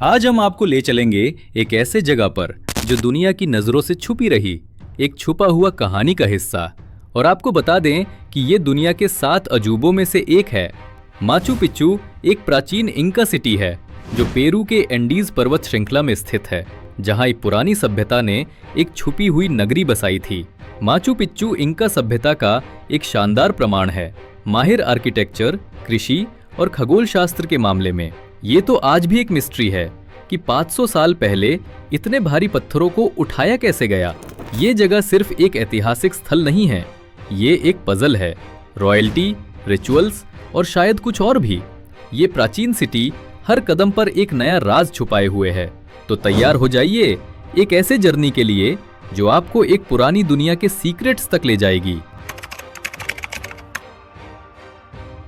आज हम आपको ले चलेंगे एक ऐसे जगह पर जो दुनिया की नजरों से छुपी रही, एक छुपा हुआ कहानी का हिस्सा। और आपको बता दें कि ये दुनिया के 7 अजूबों में से एक है। माचू पिच्चू एक प्राचीन इंका सिटी है जो पेरू के एंडीज पर्वत श्रृंखला में स्थित है, जहां एक पुरानी सभ्यता ने एक छुपी हुई नगरी बसाई थी। माचू पिच्चू इंका सभ्यता का एक शानदार प्रमाण है, माहिर आर्किटेक्चर, कृषि और खगोल शास्त्र के मामले में। ये तो आज भी एक मिस्ट्री है कि 500 साल पहले इतने भारी पत्थरों को उठाया कैसे गया। ये जगह सिर्फ एक ऐतिहासिक स्थल नहीं है, ये एक पजल है, रॉयल्टी, रिचुअल्स और शायद कुछ और भी। ये प्राचीन सिटी हर कदम पर एक नया राज छुपाए हुए है। तो तैयार हो जाइए एक ऐसे जर्नी के लिए जो आपको एक पुरानी दुनिया के सीक्रेट्स तक ले जाएगी।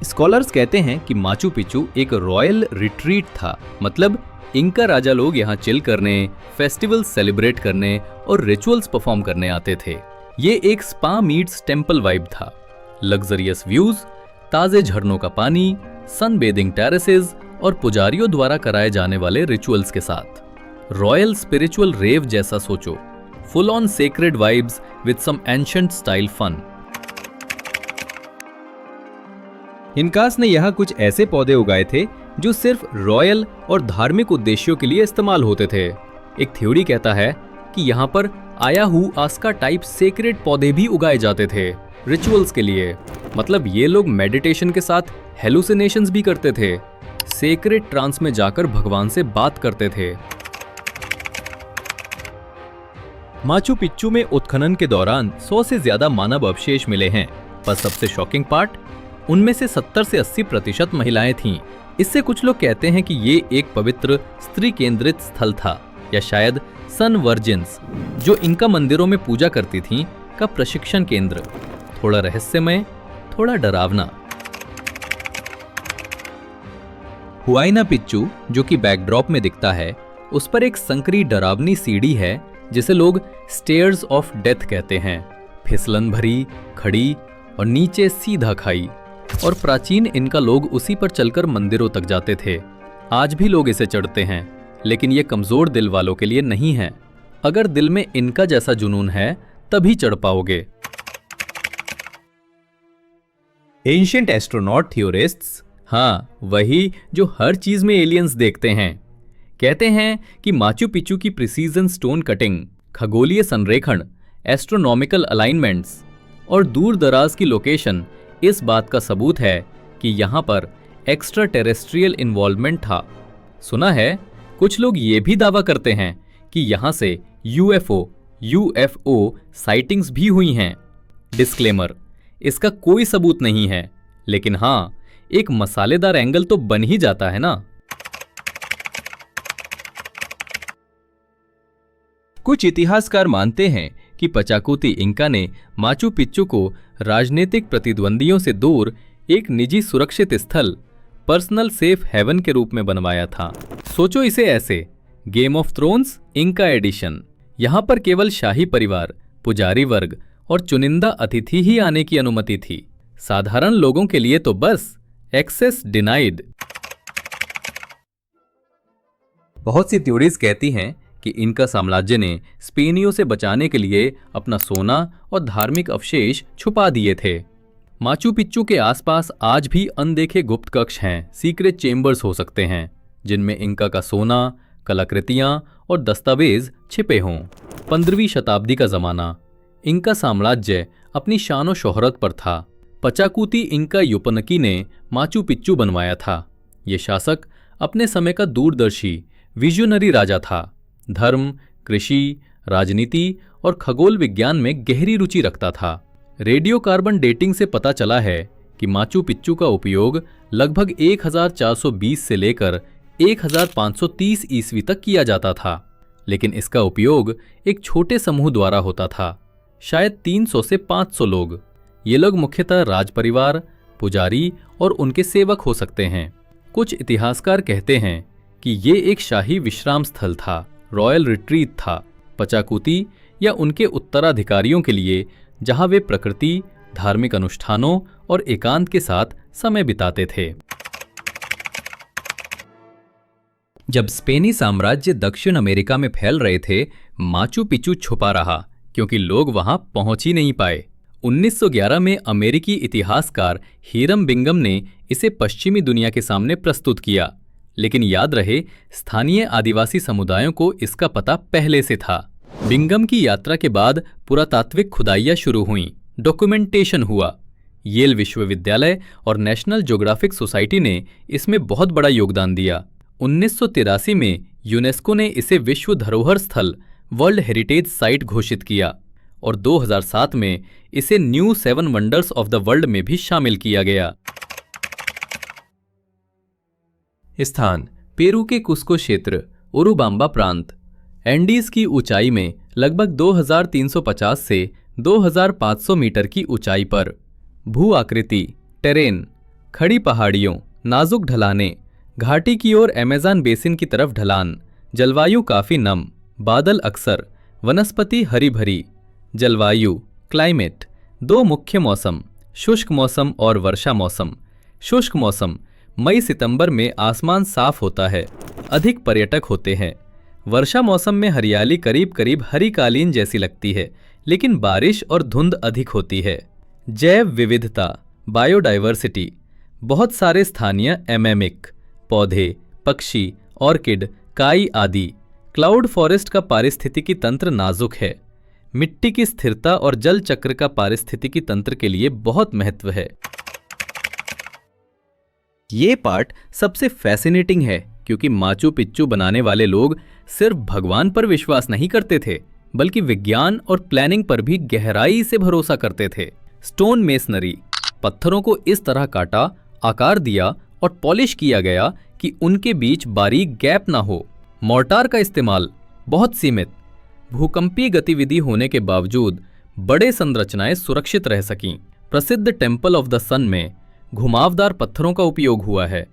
स्कॉलर्स कहते हैं कि माचू पिच्चू एक रॉयल रिट्रीट था, मतलब इंका राजा लोग यहाँ चिल करने, फेस्टिवल्स सेलिब्रेट करने और रिचुअल्स परफॉर्म करने आते थे। ये एक स्पा मीट्स टेम्पल वाइब था, लग्जरियस व्यूज, ताजे झरनों का पानी, सन बेदिंग टेरेसेस और पुजारियों द्वारा कराए जाने वाले रिचुअल्स के साथ। रॉयल स्पिरिचुअल रेव जैसा सोचो, full on sacred vibes with some ancient style fun. Incas ने यहाँ कुछ ऐसे पौधे उगाए थे जो सिर्फ रॉयल और धार्मिक उद्देश्यों के लिए इस्तेमाल होते थे। एक थ्योरी कहता है कि यहाँ पर आयाहू आस्का टाइप सेक्रेड पौधे भी उगाए जाते थे रिचुअल्स के लिए। मतलब ये लोग मेडिटेशन के साथ हेलुसिनेशंस भी करते थे, सेक्रेड ट्रांस में जाकर भगवान से बात करते थे। माचू पिच्चू में उत्खनन के दौरान 100 से ज्यादा मानव अवशेष मिले हैं, पर सबसे शॉकिंग पार्ट, उनमें से 70 से 80% महिलाएं थीं। इससे कुछ लोग कहते हैं कि ये एक पवित्र स्त्री केंद्रित स्थल था, या शायद सन वर्जिन्स जो इंका मंदिरों में पूजा करती थीं का प्रशिक्षण केंद्र। थोड़ा रहस्यमय, थोड़ा डरावना। हुआइना पिच्चू जो कि बैकड्रॉप में दिखता है, उस पर एक संकरी डरावनी सीढ़ी है जिसे लोग स्टेयर्स ऑफ डेथ कहते हैं। फिसलन भरी, खड़ी और नीचे सीधा खाई। और प्राचीन इनका लोग उसी पर चलकर मंदिरों तक जाते थे। आज भी लोग इसे चढ़ते हैं, लेकिन ये कमजोर दिल वालों के लिए नहीं है। अगर दिल में इनका जैसा जुनून है तभी चढ़ पाओगे। एंशिएंट एस्ट्रोनॉट थ्योरिस्ट्स, हाँ वही जो हर चीज में एलियंस देखते हैं, कहते हैं कि माचू पिच्चू की प्रिसीजन स्टोन कटिंग, खगोलीय संरेखण, एस्ट्रोनॉमिकल अलाइनमेंट्स और दूर दराज की लोकेशन इस बात का सबूत है कि यहाँ पर एक्स्ट्रा टेरेस्ट्रियल इन्वॉल्वमेंट था। सुना है कुछ लोग ये भी दावा करते हैं कि यहाँ से यूएफओ साइटिंग्स भी हुई हैं। डिस्क्लेमर, इसका कोई सबूत नहीं है, लेकिन हाँ एक मसालेदार एंगल तो बन ही जाता है ना। कुछ इतिहासकार मानते हैं कि पचाकुती इंका ने माचू पिच्चू को राजनीतिक प्रतिद्वंदियों से दूर एक निजी सुरक्षित स्थल, पर्सनल सेफ हेवन के रूप में बनवाया था। सोचो इसे ऐसे, Game of Thrones Inca edition. यहां पर केवल शाही परिवार, पुजारी वर्ग और चुनिंदा अतिथि ही आने की अनुमति थी। साधारण लोगों के लिए तो बस एक्सेस डिनाइड। बहुत सी थ्योरीज कहती हैं कि इनका साम्राज्य ने स्पेनियों से बचाने के लिए अपना सोना और धार्मिक अवशेष छुपा दिए थे। माचू पिच्चू के आसपास आज भी अनदेखे गुप्त कक्ष हैं, सीक्रेट चेंबर्स हो सकते हैं, जिनमें इनका का सोना, कलाकृतियां और दस्तावेज छिपे हों। 15वीं शताब्दी का जमाना, इनका साम्राज्य अपनी शान और शोहरत पर था। पचाकुती इंका युपनकी ने माचू पिच्चू बनवाया था। ये शासक अपने समय का दूरदर्शी विजनरी राजा था। धर्म, कृषि, राजनीति और खगोल विज्ञान में गहरी रुचि रखता था। रेडियो कार्बन डेटिंग से पता चला है कि माचू पिच्चू का उपयोग लगभग 1420 से लेकर 1530 ईस्वी तक किया जाता था, लेकिन इसका उपयोग एक छोटे समूह द्वारा होता था, शायद 300 से 500 लोग। ये लोग मुख्यतः राजपरिवार, पुजारी और उनके सेवक हो सकते हैं। कुछ इतिहासकार कहते हैं कि ये एक शाही विश्राम स्थल था, रॉयल रिट्रीट था, पचाकुती या उनके उत्तराधिकारियों के लिए, जहां वे प्रकृति, धार्मिक अनुष्ठानों और एकांत के साथ समय बिताते थे। जब स्पेनी साम्राज्य दक्षिण अमेरिका में फैल रहे थे, माचू पिच्चू छुपा रहा क्योंकि लोग वहां पहुंच ही नहीं पाए। 1911 में अमेरिकी इतिहासकार हीरम बिंगम ने इसे पश्चिमी दुनिया के सामने प्रस्तुत किया, लेकिन याद रहे स्थानीय आदिवासी समुदायों को इसका पता पहले से था। बिंगम की यात्रा के बाद पुरातात्विक खुदाइयां शुरू हुईं, डॉक्यूमेंटेशन हुआ। येल विश्वविद्यालय और नेशनल ज्योग्राफिक सोसाइटी ने इसमें बहुत बड़ा योगदान दिया। 1983 में यूनेस्को ने इसे विश्व धरोहर स्थल वर्ल्ड हेरिटेज साइट घोषित किया और 2007 में इसे new 7 wonders of the world में भी शामिल किया गया। स्थान पेरू के कुस्को क्षेत्र, उरुबांबा प्रांत। एंडीज की ऊंचाई में लगभग 2350 से 2500 मीटर की ऊंचाई पर। भू आकृति टेरेन, खड़ी पहाड़ियों, नाजुक ढलानें, घाटी की ओर अमेज़न बेसिन की तरफ ढलान। जलवायु काफ़ी नम, बादल अक्सर, वनस्पति हरी भरी। जलवायु क्लाइमेट 2 मुख्य मौसम, शुष्क मौसम और वर्षा मौसम। शुष्क मौसम मई सितंबर में आसमान साफ होता है, अधिक पर्यटक होते हैं। वर्षा मौसम में हरियाली करीब करीब हरी कालीन जैसी लगती है, लेकिन बारिश और धुंध अधिक होती है। जैव विविधता बायोडाइवर्सिटी, बहुत सारे स्थानीय एमेमिक पौधे, पक्षी, ऑर्किड, काई आदि। क्लाउड फॉरेस्ट का पारिस्थितिकी तंत्र नाजुक है। मिट्टी की स्थिरता और जल चक्र का पारिस्थितिकी तंत्र के लिए बहुत महत्व है। ये पार्ट सबसे फैसिनेटिंग है क्योंकि माचू पिच्चू बनाने वाले लोग सिर्फ भगवान पर विश्वास नहीं करते थे, बल्कि विज्ञान और प्लानिंग पर भी गहराई से भरोसा करते थे। स्टोन मेसनरी, पत्थरों को इस तरह काटा, आकार दिया और पॉलिश किया गया कि उनके बीच बारीक गैप ना हो। मोर्टार का इस्तेमाल बहुत सीमित। भूकंपीय गतिविधि होने के बावजूद बड़े संरचनाएं सुरक्षित रह सकीं। प्रसिद्ध टेम्पल ऑफ द सन में घुमावदार पत्थरों का उपयोग हुआ है,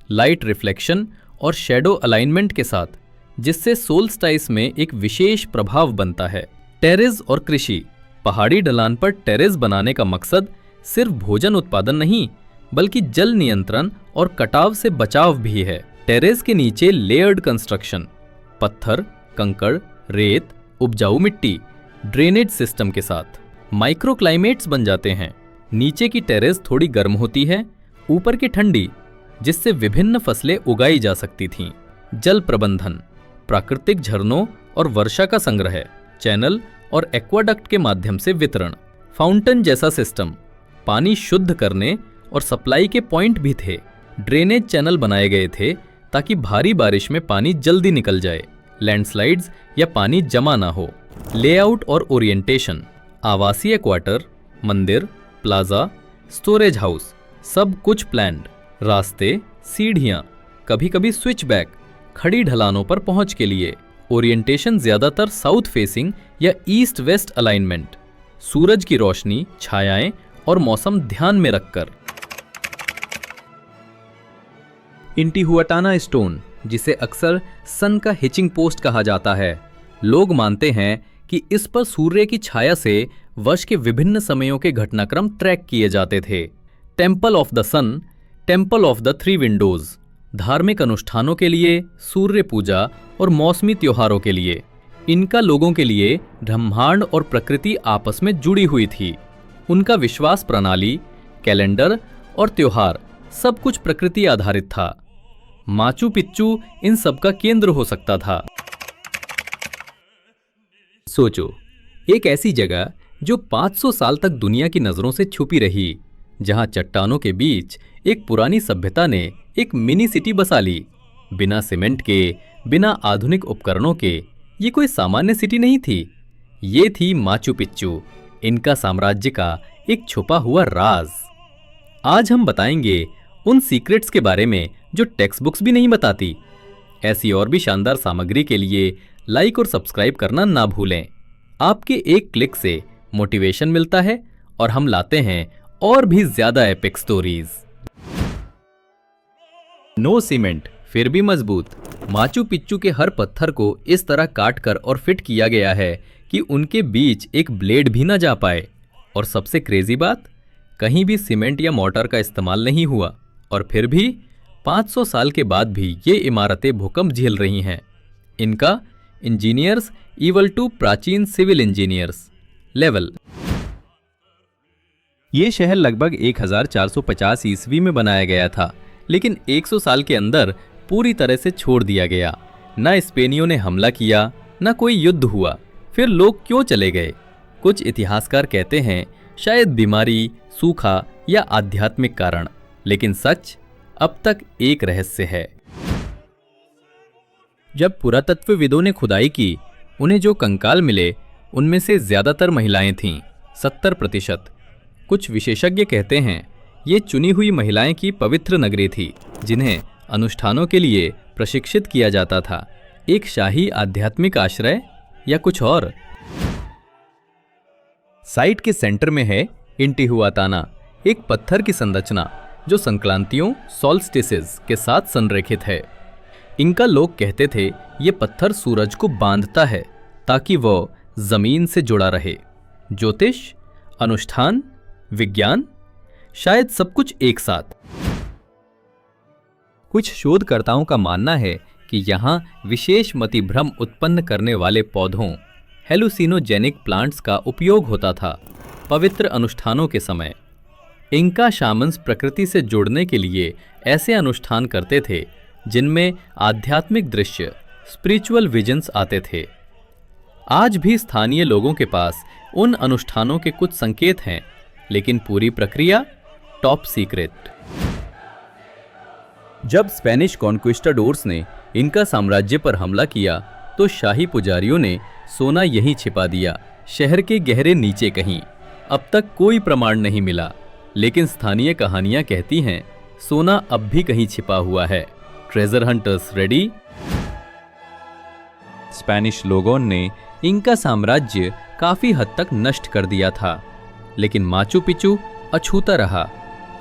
लाइट रिफ्लेक्शन और शेडो अलाइनमेंट के साथ, जिससे सोल्स्टाइस में एक विशेष प्रभाव बनता है। टेरेस और कृषि, पहाड़ी ढलान पर टेरेस बनाने का मकसद सिर्फ भोजन उत्पादन नहीं, बल्कि जल नियंत्रण और कटाव से बचाव भी है। टेरेस के नीचे लेयर्ड कंस्ट्रक्शन, पत्थर, कंकड़, रेत, उपजाऊ मिट्टी, ड्रेनेज सिस्टम के साथ माइक्रोक्लाइमेट्स बन जाते हैं। नीचे की टेरेस थोड़ी गर्म होती है, ऊपर की ठंडी, जिससे विभिन्न फसलें उगाई जा सकती थीं। जल प्रबंधन, प्राकृतिक झरनों और वर्षा का संग्रह, चैनल और एक्वाडक्ट के माध्यम से वितरण। फाउंटेन जैसा सिस्टम, पानी शुद्ध करने और सप्लाई के पॉइंट भी थे। ड्रेनेज चैनल बनाए गए थे ताकि भारी बारिश में पानी जल्दी निकल जाए, लैंडस्लाइड्स या पानी जमा ना हो। लेआउट और ओरिएंटेशन, आवासीय क्वार्टर, मंदिर, प्लाजा, स्टोरेज हाउस, सब कुछ प्लान्ड। रास्ते, सीढ़ियाँ, कभी कभी स्विच बैक, खड़ी ढलानों पर पहुंच के लिए। ओरिएंटेशन ज्यादातर साउथ फेसिंग या ईस्ट वेस्ट अलाइनमेंट। सूरज की रोशनी, छायाएं और मौसम ध्यान में रखकर। इंटिहुआटाना स्टोन, जिसे अक्सर सन का हिचिंग पोस्ट कहा जाता है, लोग मानते हैं कि इस पर सूर्य की छाया से वर्ष के विभिन्न समयों के घटनाक्रम ट्रैक किए जाते थे। Temple of the Sun, Temple of the 3 windows, धार्मिक अनुष्ठानों के लिए, सूर्य पूजा और मौसमी त्योहारों के लिए। इनका लोगों के लिए ब्रह्मांड और प्रकृति आपस में जुड़ी हुई थी। उनका विश्वास प्रणाली, कैलेंडर और त्योहार सब कुछ प्रकृति आधारित था। माचू पिच्चू इन सब का केंद्र हो सकता था। सोचो, एक ऐसी जगह जो 500 साल तक दुनिया की नजरों से छुपी रही, जहां चट्टानों के बीच एक पुरानी सभ्यता ने एक मिनी सिटी बसा ली, बिना सीमेंट के, बिना आधुनिक उपकरणों के। ये कोई सामान्य सिटी नहीं थी, ये थी माचू पिच्चू, इनका साम्राज्य का एक छुपा हुआ राज। आज हम बताएंगे उन सीक्रेट्स के बारे में जो टेक्स्ट बुक्स भी नहीं बताती। ऐसी और भी शानदार सामग्री के लिए लाइक और सब्सक्राइब करना ना भूलें। आपके एक क्लिक से मोटिवेशन मिलता है और हम लाते हैं और भी ज्यादा एपिक स्टोरीज। नो सीमेंट, फिर भी मजबूत। माचू पिच्चू के हर पत्थर को इस तरह काट कर और फिट किया गया है कि उनके बीच एक ब्लेड भी ना जा पाए। और सबसे क्रेजी बात, कहीं भी सीमेंट या मोर्टार का इस्तेमाल नहीं हुआ, और फिर भी 500 साल के बाद भी ये इमारतें भूकंप झेल रही हैं। इनका इंजीनियर्स इक्वल टू प्राचीन सिविल इंजीनियर्स लेवल। ये शहर लगभग 1450 ईस्वी में बनाया गया था, लेकिन 100 साल के अंदर पूरी तरह से छोड़ दिया गया। न स्पेनियों ने हमला किया, न कोई युद्ध हुआ। फिर लोग क्यों चले गए? कुछ इतिहासकार कहते हैं शायद बीमारी, सूखा या आध्यात्मिक कारण, लेकिन सच अब तक एक रहस्य है। जब पुरातत्वविदों ने खुदाई की, उन्हें जो कंकाल मिले उनमें से ज्यादातर महिलाएं थीं, 70%। कुछ विशेषज्ञ कहते हैं ये चुनी हुई महिलाएं की पवित्र नगरी थी, जिन्हें अनुष्ठानों के लिए प्रशिक्षित किया जाता था। एक शाही आध्यात्मिक आश्रय या कुछ और? साइट के सेंटर में है इंटिहुआताना, एक पत्थर की संरचना जो संक्रांतियों सॉल्स्टिसेस के साथ संरेखित है। इनका लोग कहते थे ये पत्थर सूरज को बांधता है ताकि वह जमीन से जुड़ा रहे। ज्योतिष, अनुष्ठान, विज्ञान, शायद सब कुछ एक साथ। कुछ शोधकर्ताओं का मानना है कि यहाँ विशेष मतिभ्रम उत्पन्न करने वाले पौधों हेलुसिनोजेनिक प्लांट्स का उपयोग होता था पवित्र अनुष्ठानों के समय। इंका शामन्स प्रकृति से जुड़ने के लिए ऐसे अनुष्ठान करते थे जिनमें आध्यात्मिक दृश्य, स्पिरिचुअल विजन्स आते थे। आज भी स्थानीय लोगों के पास उन अनुष्ठानों के कुछ संकेत हैं, लेकिन पूरी प्रक्रिया टॉप सीक्रेट। जब स्पेनिश कॉन्क्विस्टाडोर्स ने इनका साम्राज्य पर हमला किया तो शाही पुजारियों ने सोना यहीं छिपा दिया, शहर के गहरे नीचे कहीं। अब तक कोई प्रमाण नहीं मिला, लेकिन स्थानीय कहानियां कहती हैं सोना अब भी कहीं छिपा हुआ है। Treasure hunters ready? स्पेनिश लोगों ने इनका साम्राज्य काफी हद तक नष्ट कर दिया था, लेकिन माचू पिचू अछूता रहा,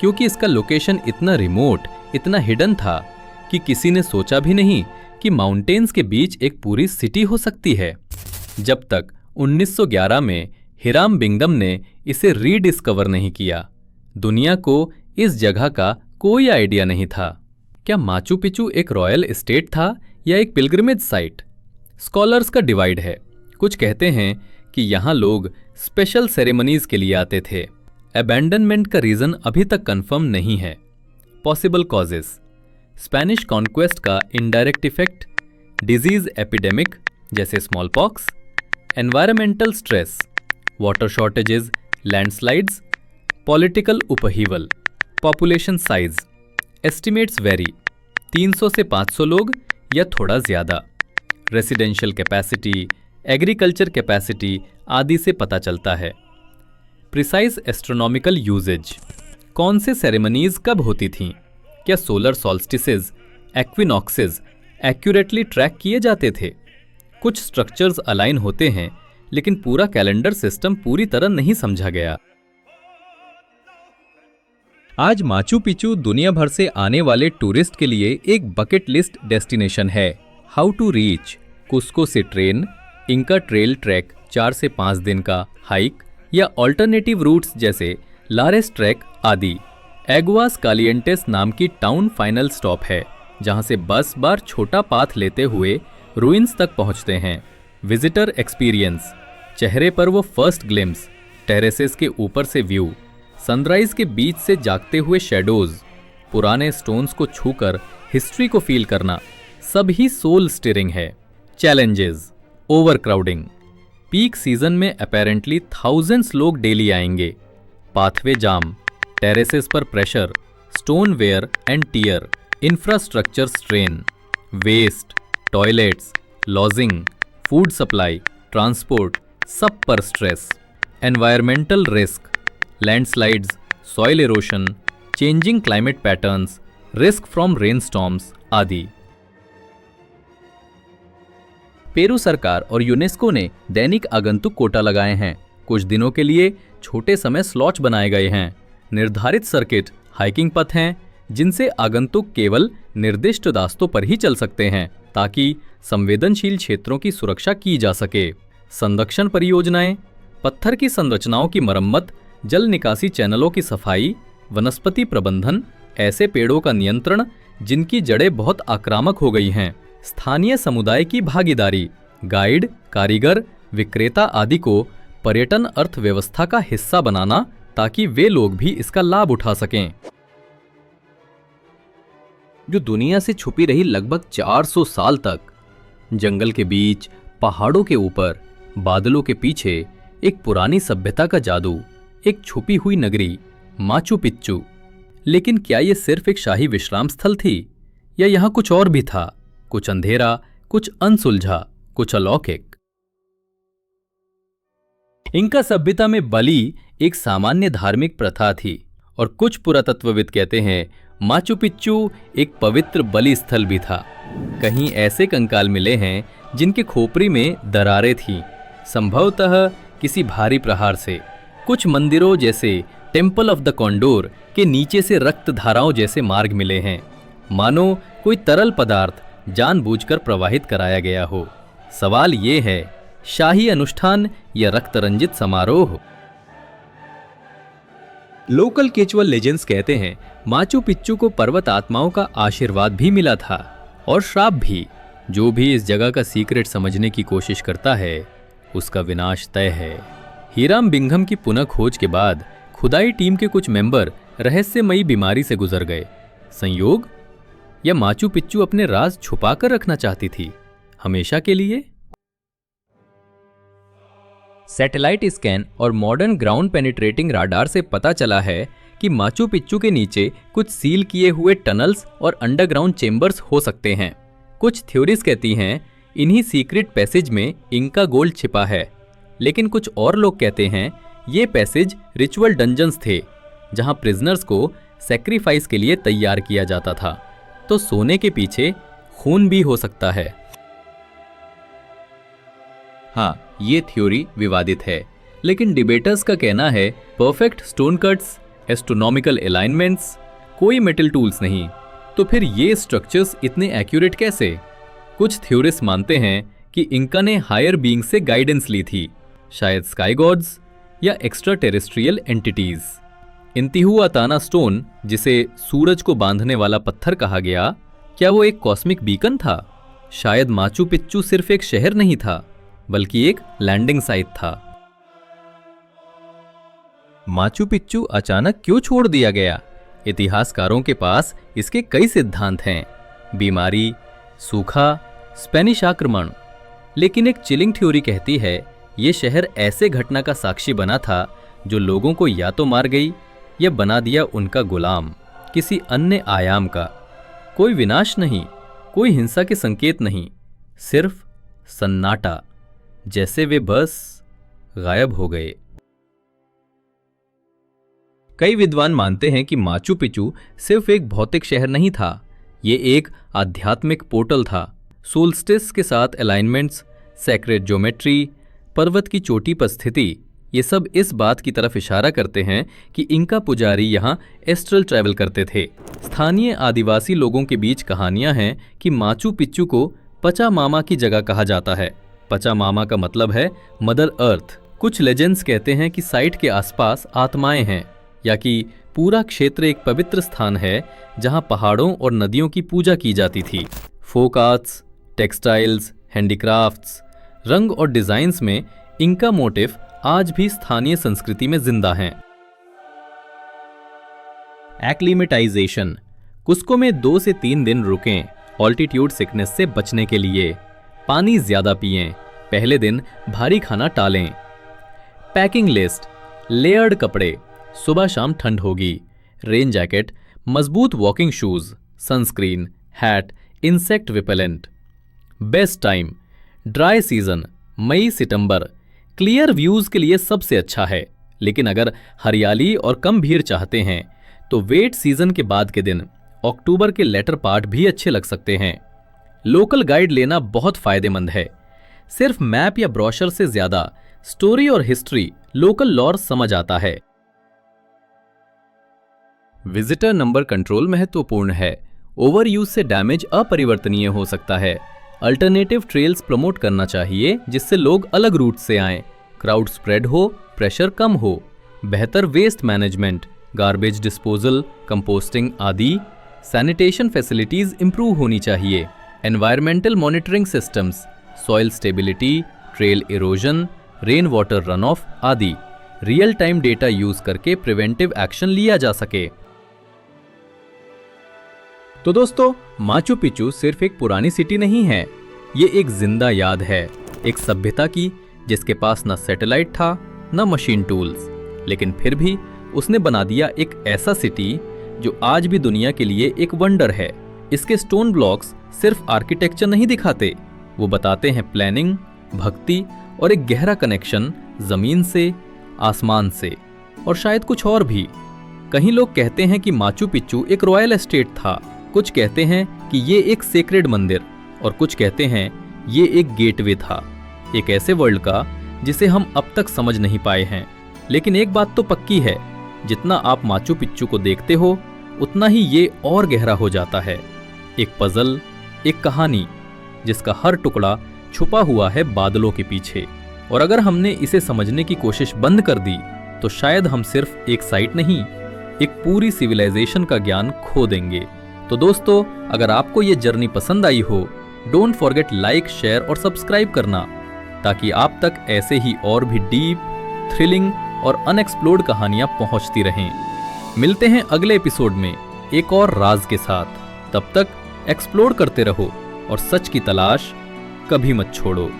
क्योंकि इसका लोकेशन इतना रिमोट, इतना हिडन था कि किसी ने सोचा भी नहीं कि माउंटेन्स के बीच एक पूरी सिटी हो सकती है। जब तक 1911 में हिराम बिंगम ने इसे रीडिस्कवर नहीं किया, दुनिया को इस जगह का कोई आइडिया नहीं था। क्या माचू पिचू एक रॉयल एस्टेट था या एक पिलग्रिमेज साइट? स्कॉलर्स का डिवाइड है। कुछ कहते हैं कि यहाँ लोग स्पेशल सेरेमनीज के लिए आते थे। अबैंडनमेंट का रीजन अभी तक कंफर्म नहीं है। पॉसिबल कॉजेस: स्पेनिश कॉन्क्वेस्ट का इनडायरेक्ट इफेक्ट, डिजीज एपिडेमिक जैसे small pox, environmental stress, water shortages, landslides, political upheaval, population size. Estimates vary, 300 से 500 लोग या थोड़ा ज्यादा। रेसिडेंशियल कैपेसिटी, एग्रीकल्चर कैपेसिटी आदि से पता चलता है। प्रिसाइज एस्ट्रोनॉमिकल यूजेज: कौन से सेरेमनीज कब होती थीं? क्या सोलर सॉल्स्टिसेस, एक्विनॉक्सेस एक्यूरेटली ट्रैक किए जाते थे? कुछ स्ट्रक्चर्स अलाइन होते हैं, लेकिन पूरा कैलेंडर सिस्टम पूरी तरह नहीं समझा गया। आज माचू पिचू दुनिया भर से आने वाले टूरिस्ट के लिए एक बकेट लिस्ट डेस्टिनेशन है। हाउ टू रीच: कुस्को से ट्रेन, इंका ट्रेल ट्रैक 4 से 5 दिन का हाइक या ऑल्टरनेटिव रूट्स जैसे लारेस ट्रैक आदि। एगुआस कालिएंटेस नाम की टाउन फाइनल स्टॉप है, जहां से बस बार छोटा पाथ लेते हुए रूइंस तक पहुंचते हैं। विजिटर एक्सपीरियंस: चेहरे पर वो फर्स्ट ग्लिम्स, टेरेसेस के ऊपर से व्यू, सनराइज के बीच से जागते हुए शेडोज, पुराने स्टोन्स को छूकर हिस्ट्री को फील करना, सब ही सोल स्टिरिंग है। चैलेंजेस: ओवरक्राउडिंग, पीक सीजन में अपेरेंटली थाउजेंड्स लोग डेली आएंगे। पाथवे जाम, टेरेसेस पर pressure, stone wear and tear, infrastructure strain, waste, toilets, lodging, food supply, transport, सब पर stress. Environmental risk: landslides, soil erosion, changing climate patterns, risk from rainstorms आदि। Peru सरकार और UNESCO ने दैनिक आगंतुक कोटा लगाए हैं। कुछ दिनों के लिए छोटे समय स्लॉट्स बनाए गए हैं। निर्धारित सर्किट हाइकिंग पथ हैं, जिनसे आगंतुक केवल निर्दिष्ट रास्तों पर ही चल सकते हैं, ताकि संवेदनशील क्षेत्रों की सुरक्षा की जा सके। संरक्षण परियोजनाएं: पत्थर की संरचनाओं की मरम्मत, जल निकासी चैनलों की सफाई, वनस्पति प्रबंधन, ऐसे पेड़ों का नियंत्रण जिनकी जड़ें बहुत आक्रामक हो गई हैं, स्थानीय समुदाय की भागीदारी, गाइड, कारीगर, विक्रेता आदि को पर्यटन अर्थव्यवस्था का हिस्सा बनाना ताकि वे लोग भी इसका लाभ उठा सकें। जो दुनिया से छुपी रही लगभग 400 साल तक, जंगल के बीच, पहाड़ों के ऊपर, बादलों के पीछे एक पुरानी सभ्यता का जादू, एक छुपी हुई नगरी माचू पिच्चू। लेकिन क्या यह सिर्फ एक शाही विश्राम स्थल थी या यहाँ कुछ और भी था? कुछ अंधेरा, कुछ अनसुलझा, कुछ अलौकिक। इंका सभ्यता में बलि एक सामान्य धार्मिक प्रथा थी और कुछ पुरातत्वविद कहते हैं माचू पिच्चू एक पवित्र बलि स्थल भी था। कहीं ऐसे कंकाल मिले हैं जिनके खोपड़ी में दरारें थीं, संभवतः किसी भारी प्रहार से। कुछ मंदिरों जैसे टेम्पल ऑफ द कॉन्डोर के नीचे से रक्त धाराओं जैसे मार्ग मिले हैं, मानो कोई तरल पदार्थ जानबूझकर प्रवाहित कराया गया हो। सवाल ये है, शाही अनुष्ठान या रक्तरंजित समारोह? लोकल केचुअल लेजेंड्स कहते हैं माचू पिच्चू को पर्वत आत्माओं का आशीर्वाद भी मिला था और श्राप भी। जो भी इस जगह का सीक्रेट समझने की कोशिश करता है उसका विनाश तय है। हीराम बिंघम की पुनः खोज के बाद खुदाई टीम के कुछ मेंबर रहस्यमयी बीमारी से गुजर गए। संयोग या माचू पिच्चू अपने राज छुपाकर रखना चाहती थी हमेशा के लिए? सैटेलाइट स्कैन और मॉडर्न ग्राउंड पेनिट्रेटिंग राडार से पता चला है कि माचू पिच्चू के नीचे कुछ सील किए हुए टनल्स और अंडरग्राउंड चेंबर्स हो सकते हैं। कुछ थ्योरीज कहती हैं इन्हीं सीक्रेट पैसेज में इंका गोल्ड छिपा है, लेकिन कुछ और लोग कहते हैं ये पैसेज रिचुअल डंजन्स थे जहां प्रिजनर्स को सैक्रिफाइस के लिए तैयार किया जाता था। तो सोने के पीछे खून भी हो सकता है। हाँ, ये थ्योरी विवादित है, लेकिन डिबेटर्स का कहना है perfect stone cuts, astronomical alignments, कोई मेटल टूल्स नहीं। तो फिर ये स्ट्रक्चर्स इतने एक्यूरेट कैसे? कुछ थ्योरिस्ट मानते हैं कि इंका ने हायर बीइंग से गाइडेंस ली थी, शायद स्काई गॉड्स या एक्स्ट्रा टेरेस्ट्रियल एंटिटीज। इंतिहुआताना स्टोन, जिसे सूरज को बांधने वाला पत्थर कहा गया, क्या वो एक कॉस्मिक बीकन था? शायद माचू पिच्चू सिर्फ एक शहर नहीं था बल्कि एक लैंडिंग साइट था। माचू पिच्चू अचानक क्यों छोड़ दिया गया? इतिहासकारों के पास इसके कई सिद्धांत हैं, बीमारी, सूखा, स्पेनिश आक्रमण। लेकिन एक चिलिंग थ्योरी कहती है ये शहर ऐसे घटना का साक्षी बना था जो लोगों को या तो मार गई या बना दिया उनका गुलाम, किसी अन्य आयाम का। कोई विनाश नहीं, कोई हिंसा के संकेत नहीं, सिर्फ सन्नाटा, जैसे वे बस गायब हो गए। कई विद्वान मानते हैं कि माचू पिच्चू सिर्फ एक भौतिक शहर नहीं था, ये एक आध्यात्मिक पोर्टल था। सोल्स्टिस के साथ अलाइनमेंट्स, सैक्रेड ज्योमेट्री, पर्वत की चोटी पर स्थिति, ये सब इस बात की तरफ इशारा करते हैं कि इंका पुजारी यहाँ एस्ट्रल ट्रैवल करते थे। स्थानीय आदिवासी लोगों के बीच कहानियां हैं कि माचू पिच्चू को पचामामा की जगह कहा जाता है। पचामामा का मतलब है मदर अर्थ। कुछ लेजेंड्स कहते हैं कि साइट के आसपास आत्माएं हैं या कि पूरा क्षेत्र एक पवित्र स्थान है जहां पहाड़ों और नदियों की पूजा की जाती थी। फोक आर्ट्स, टेक्सटाइल्स, हैंडीक्राफ्ट्स, रंग और डिजाइन्स में इंका मोटिव आज भी स्थानीय संस्कृति में जिंदा हैं। एक्लिमेटाइजेशन। कुस्को में 2 से 3 दिन रुकें ऑल्टीट्यूड सिकनेस से बचने के लिए। पानी ज्यादा पिएं। पहले दिन भारी खाना टालें। Packing list. लेयर्ड कपड़े, सुबह शाम ठंड होगी। रेन जैकेट, मजबूत walking shoes, sunscreen, hat, insect repellent. Best time dry season, मई सितंबर। क्लियर व्यूज के लिए सबसे अच्छा है, लेकिन अगर हरियाली और कम भीड़ चाहते हैं तो वेट सीजन के बाद के दिन, अक्टूबर के लेटर पार्ट भी अच्छे लग सकते हैं। लोकल गाइड लेना बहुत फायदेमंद है। सिर्फ मैप या ब्रोशर से ज्यादा स्टोरी और हिस्ट्री, लोकल लॉर समझ आता है। विजिटर नंबर कंट्रोल महत्वपूर्ण है। ओवर यूज से डैमेज अपरिवर्तनीय हो सकता है। अल्टरनेटिव ट्रेल्स प्रमोट करना चाहिए जिससे लोग अलग रूट से आएं। क्राउड स्प्रेड हो, प्रेशर कम हो। बेहतर waste management, garbage disposal, composting आदि। सैनिटेशन फैसिलिटीज इंप्रूव होनी चाहिए। Environmental monitoring systems, soil stability, trail erosion, rain water run off आदि रियल टाइम डेटा यूज करके प्रिवेंटिव एक्शन लिया जा सके। तो दोस्तों, माचू पिच्चू सिर्फ एक पुरानी सिटी नहीं है, ये एक जिंदा याद है, एक सभ्यता की जिसके पास न सैटेलाइट था न मशीन टूल्स, लेकिन फिर भी उसने बना दिया एक ऐसा सिटी जो आज भी दुनिया के लिए एक वंडर है। इसके स्टोन ब्लॉक्स सिर्फ आर्किटेक्चर नहीं दिखाते, वो बताते हैं प्लानिंग, भक्ति और एक गहरा कनेक्शन जमीन से, आसमान से और शायद कुछ और भी। कहीं लोग कहते हैं कि माचू पिच्चू एक रॉयल एस्टेट था, कुछ कहते हैं कि ये एक सेक्रेड मंदिर और कुछ कहते हैं ये एक गेटवे था, एक ऐसे वर्ल्ड का जिसे हम अब तक समझ नहीं पाए हैं। लेकिन एक बात तो पक्की है, जितना आप माचू पिच्चू को देखते हो उतना ही ये और गहरा हो जाता है। एक पजल, एक कहानी जिसका हर टुकड़ा छुपा हुआ है बादलों के पीछे। और अगर हमने इसे समझने की कोशिश बंद कर दी तो शायद हम सिर्फ एक साइट नहीं, एक पूरी सिविलाइजेशन का ज्ञान खो देंगे। तो दोस्तों, अगर आपको ये जर्नी पसंद आई हो, डोंट फॉरगेट लाइक, शेयर और सब्सक्राइब करना, ताकि आप तक ऐसे ही और भी डीप, थ्रिलिंग और अनएक्सप्लोर्ड कहानियां पहुंचती रहें। मिलते हैं अगले एपिसोड में एक और राज के साथ। तब तक एक्सप्लोर करते रहो और सच की तलाश कभी मत छोड़ो।